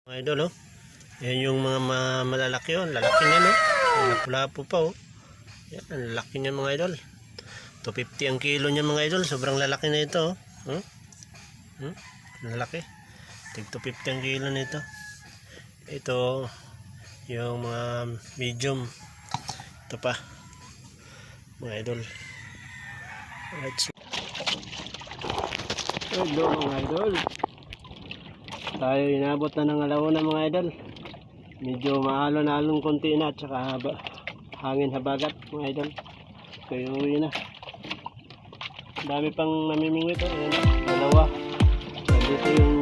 Mga idol, oh. Yan yung mga malalaki, oh. Lalaki niya, no? Lapu-lapu pa, oh. Yan, ang lalaki niya, mga idol. 250 ang kilo niya, mga idol. Sobrang lalaki na ito, oh. Lalaki. Tig 250 ang kilo na ito. Ito, yung mga medium. Ito pa, mga idol. Hello, mga idol. Tayo inabot na ng alauna, mga idol. Medyo maalon-alon konti na at saka hangin habagat, mga idol. Kaya uwi na. Dami pang namimingwit, oh. Ayan, dalawa. Dito yung